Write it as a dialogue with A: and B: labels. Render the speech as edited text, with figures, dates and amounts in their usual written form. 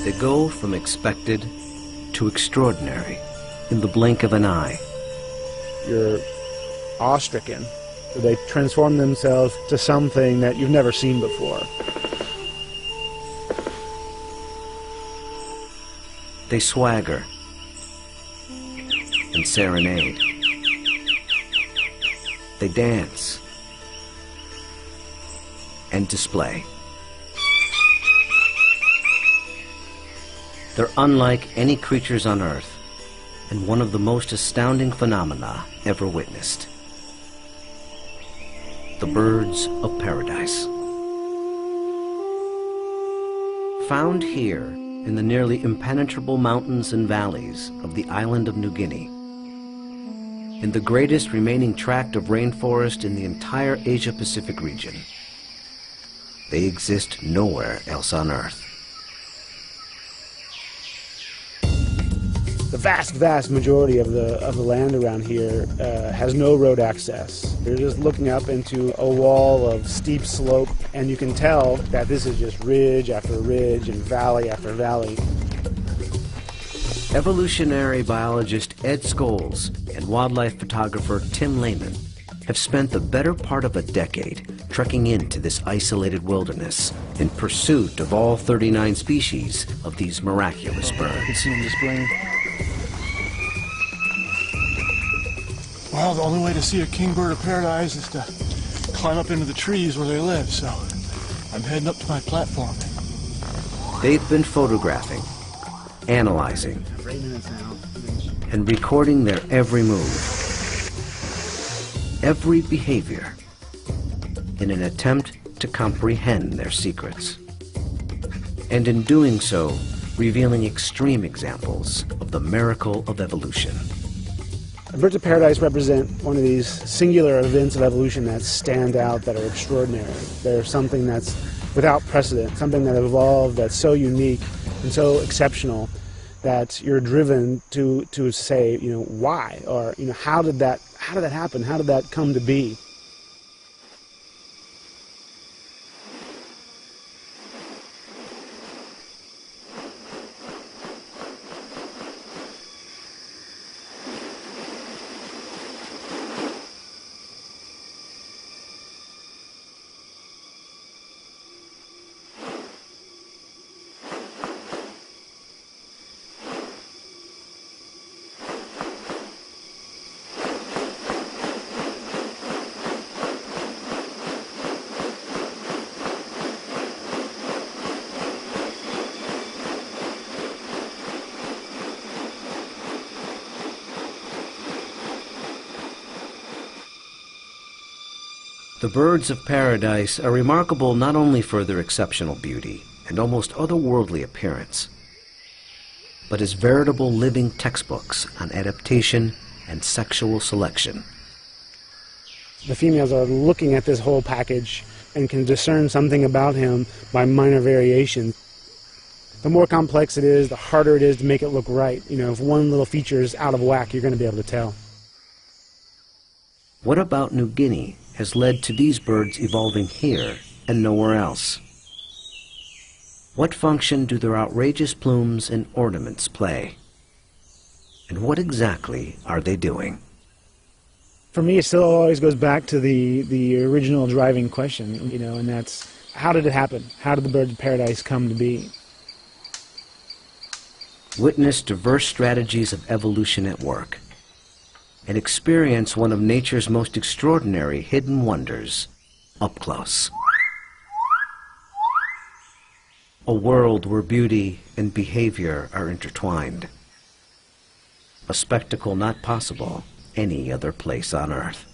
A: They go from expected to extraordinary in the blink of an eye.
B: You're awe-stricken. They transform themselves to something that you've never seen before.
A: They swagger and serenade. They dance and display. They're unlike any creatures on Earth, and one of the most astounding phenomena ever witnessed. The birds of paradise. Found here in the nearly impenetrable mountains and valleys of the island of New Guinea, in the greatest remaining tract of rainforest in the entire Asia-Pacific region. They exist nowhere else on Earth.
B: The vast majority of the land around here has no road access. You're just looking up into a wall of steep slope, and you can tell that this is just ridge after ridge and valley after valley.
A: Evolutionary biologist Ed Scholes and wildlife photographer Tim Lehman have spent the better part of a decade trekking into this isolated wilderness in pursuit of all 39 species of these miraculous birds.
B: You can see them displaying.
C: Well, the only way to see a kingbird of paradise is to climb up into the trees where they live, so I'm heading up to my platform.
A: They've been photographing, analyzing, and recording their every move, every behavior, in an attempt to comprehend their secrets. And in doing so, revealing extreme examples of the miracle of evolution.
B: Birds of paradise represent one of these singular events of evolution that stand out, that are extraordinary. They're something that's without precedent, something that evolved that's so unique and so exceptional that you're driven to say, you know, why, or, you know, how did that happen? How did that come to be?
A: The birds of paradise are remarkable not only for their exceptional beauty and almost otherworldly appearance, but as veritable living textbooks on adaptation and sexual selection.
B: The females are looking at this whole package and can discern something about him by minor variation. The more complex it is, the harder it is to make it look right. You know, if one little feature is out of whack, you're going to be able to tell.
A: What about New Guinea has led to these birds evolving here and nowhere else? What function do their outrageous plumes and ornaments play? And what exactly are they doing?
B: For me, it still always goes back to the original driving question, you know, and that's, how did it happen? How did the birds of paradise come to be?
A: Witness diverse strategies of evolution at work, and experience one of nature's most extraordinary hidden wonders up close. A world where beauty and behavior are intertwined. A spectacle not possible any other place on Earth.